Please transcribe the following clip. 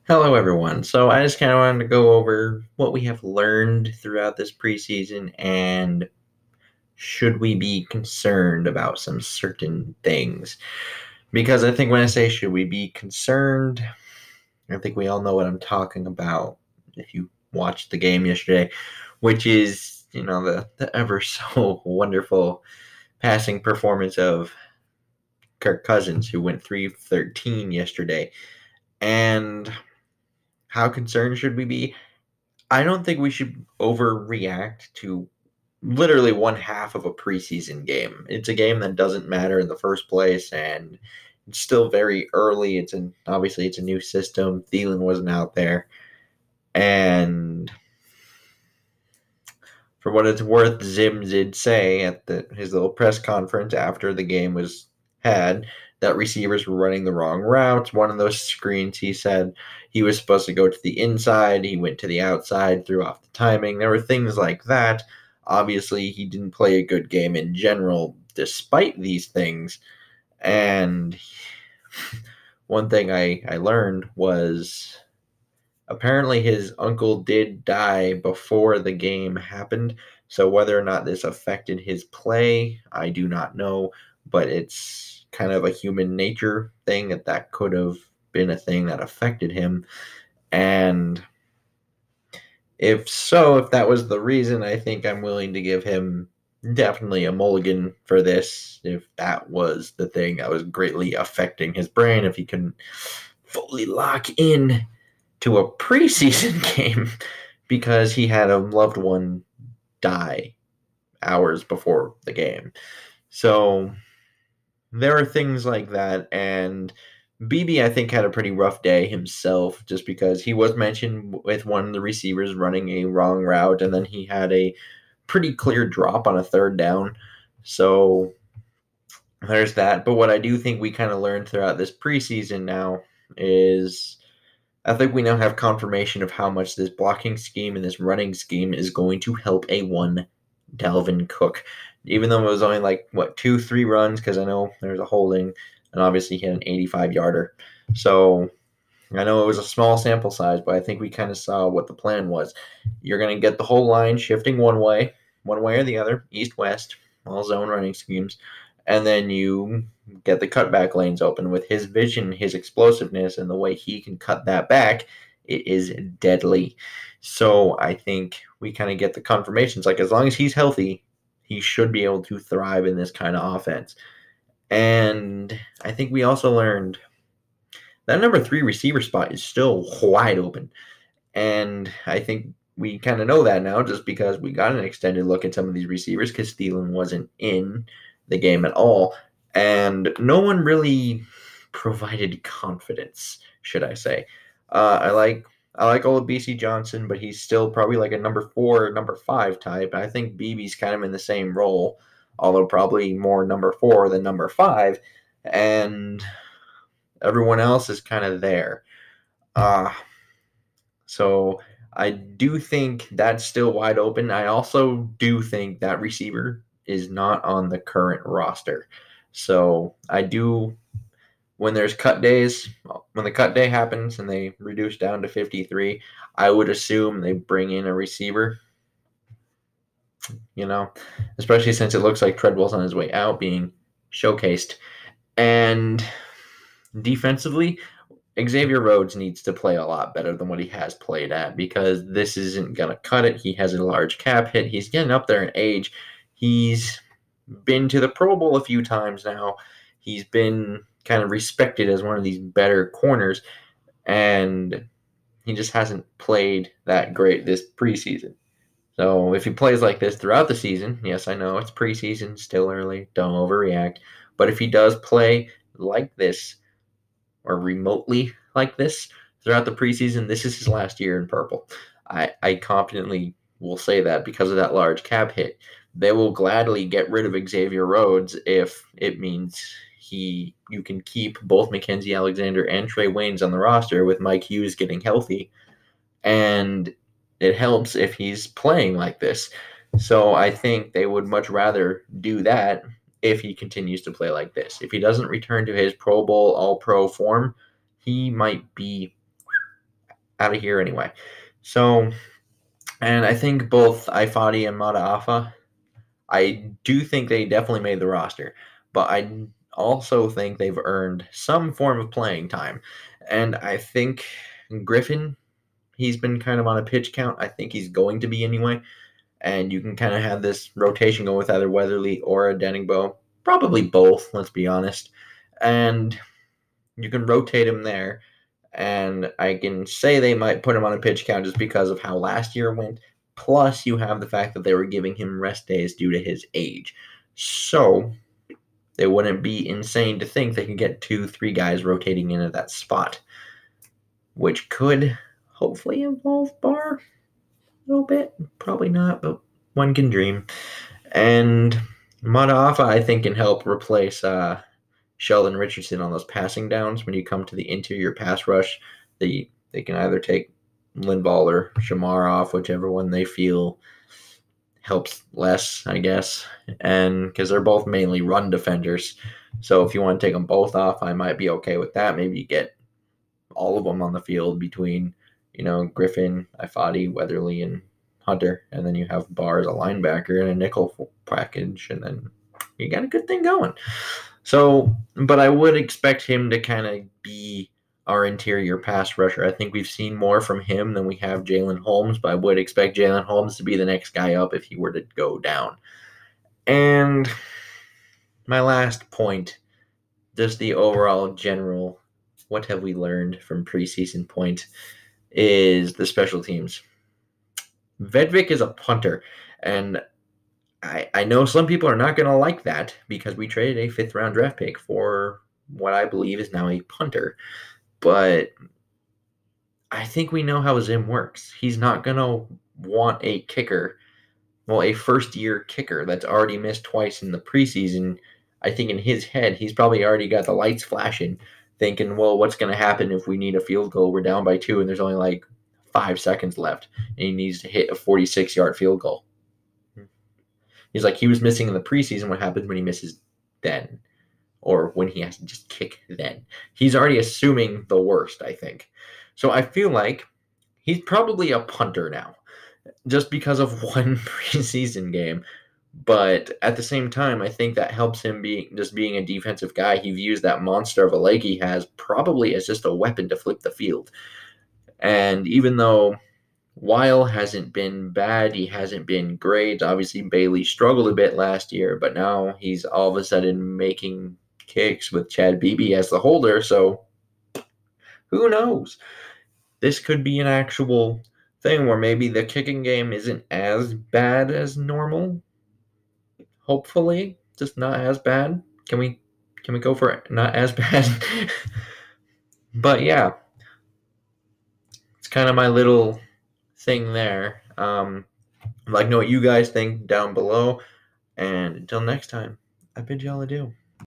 Hello, everyone. So I just kind of wanted to go over what we have learned throughout this preseason and should we be concerned about some certain things. Because I think when I say should we be concerned, I think we all know what I'm talking about if you watched the game yesterday, which is, the ever so wonderful passing performance of Kirk Cousins, who went 313 yesterday. And how concerned should we be? I don't think we should overreact to literally one half of a preseason game. It's a game that doesn't matter in the first place, and it's still very early. Obviously it's a new system. Thielen wasn't out there, and for what it's worth, Zim did say at his little press conference after the game was had that receivers were running the wrong routes. One of those screens, he said he was supposed to go to the inside. He went to the outside, threw off the timing. There were things like that. Obviously, he didn't play a good game in general despite these things. And one thing I learned was apparently his uncle did die before the game happened. So whether or not this affected his play, I do not know. But it's kind of a human nature thing that could have been a thing that affected him. And if that was the reason, I think I'm willing to give him definitely a mulligan for this. If that was the thing that was greatly affecting his brain, if he couldn't fully lock in to a preseason game because he had a loved one die hours before the game. So there are things like that. And BB, I think, had a pretty rough day himself just because he was mentioned with one of the receivers running a wrong route, and then he had a pretty clear drop on a third down. So there's that. But what I do think we kind of learned throughout this preseason now is I think we now have confirmation of how much this blocking scheme and this running scheme is going to help a one Dalvin Cook. Even though it was only 2-3 runs, because I know there's a holding, and obviously he had an 85-yarder. So I know it was a small sample size, but I think we kind of saw what the plan was. You're going to get the whole line shifting one way or the other, east-west, all zone running schemes, and then you get the cutback lanes open with his vision, his explosiveness, and the way he can cut that back. It is deadly. So I think we kind of get the confirmations. As long as he's healthy, he should be able to thrive in this kind of offense. And I think we also learned that number 3 receiver spot is still wide open. And I think we kind of know that now just because we got an extended look at some of these receivers because Thielen wasn't in the game at all. And no one really provided confidence, should I say. I like old BC Johnson, but he's still probably like a number 4 or number 5 type. I think BB's kind of in the same role, although probably more number 4 than number 5. And everyone else is kind of there. So I do think that's still wide open. I also do think that receiver is not on the current roster. So I do, when there's cut days, when the cut day happens and they reduce down to 53, I would assume they bring in a receiver, especially since it looks like Treadwell's on his way out being showcased. And defensively, Xavier Rhodes needs to play a lot better than what he has played at because this isn't going to cut it. He has a large cap hit. He's getting up there in age. He's been to the Pro Bowl a few times now. He's been kind of respected as one of these better corners, and he just hasn't played that great this preseason. So if he plays like this throughout the season, yes, I know it's preseason, still early, don't overreact, but if he does play like this or remotely like this throughout the preseason, this is his last year in purple. I confidently will say that because of that large cap hit. They will gladly get rid of Xavier Rhodes if it means you can keep both Mackenzie Alexander and Trey Waynes on the roster with Mike Hughes getting healthy. And it helps if he's playing like this. So I think they would much rather do that if he continues to play like this. If he doesn't return to his Pro Bowl All-Pro form, he might be out of here anyway. So, and I think both Ifadi and Mataafa, I do think they definitely made the roster, but I also think they've earned some form of playing time. And I think Griffin, he's been kind of on a pitch count. I think he's going to be anyway. And you can kind of have this rotation go with either Weatherly or a Denningbow. Probably both, let's be honest. And you can rotate him there. And I can say they might put him on a pitch count just because of how last year went. Plus, you have the fact that they were giving him rest days due to his age. So, it wouldn't be insane to think they could get 2-3 guys rotating into that spot, which could hopefully involve Barr a little bit. Probably not, but one can dream. And Mataafa, I think, can help replace Sheldon Richardson on those passing downs. When you come to the interior pass rush, they can either take Linval or Shamar off, whichever one they feel helps less, I guess. And because they're both mainly run defenders. So if you want to take them both off, I might be okay with that. Maybe you get all of them on the field between, Griffin, Ifadi, Weatherly, and Hunter. And then you have Barr as a linebacker and a nickel package. And then you got a good thing going. So, but I would expect him to kind of be our interior pass rusher. I think we've seen more from him than we have Jalen Holmes, but I would expect Jalen Holmes to be the next guy up if he were to go down. And my last point, just the overall general, what have we learned from preseason point, is the special teams. Vedvik is a punter, and I know some people are not going to like that because we traded a 5th-round draft pick for what I believe is now a punter. But I think we know how Zim works. He's not going to want a kicker, a first-year kicker that's already missed twice in the preseason. I think in his head, he's probably already got the lights flashing, thinking, well, what's going to happen if we need a field goal? We're down by 2 and there's only like 5 seconds left, and he needs to hit a 46-yard field goal. He's like, he was missing in the preseason. What happens when he misses then? Or when he has to just kick then? He's already assuming the worst, I think. So I feel like he's probably a punter now, just because of one preseason game. But at the same time, I think that helps him being a defensive guy. He views that monster of a leg he has probably as just a weapon to flip the field. And even though Weil hasn't been bad, he hasn't been great. Obviously, Bailey struggled a bit last year, but now he's all of a sudden making kicks with Chad Beebe as the holder, so who knows? This could be an actual thing where maybe the kicking game isn't as bad as normal. Hopefully, just not as bad. Can we go for it? Not as bad? But yeah, it's kind of my little thing there. Like know what you guys think down below, and until next time, I bid y'all adieu.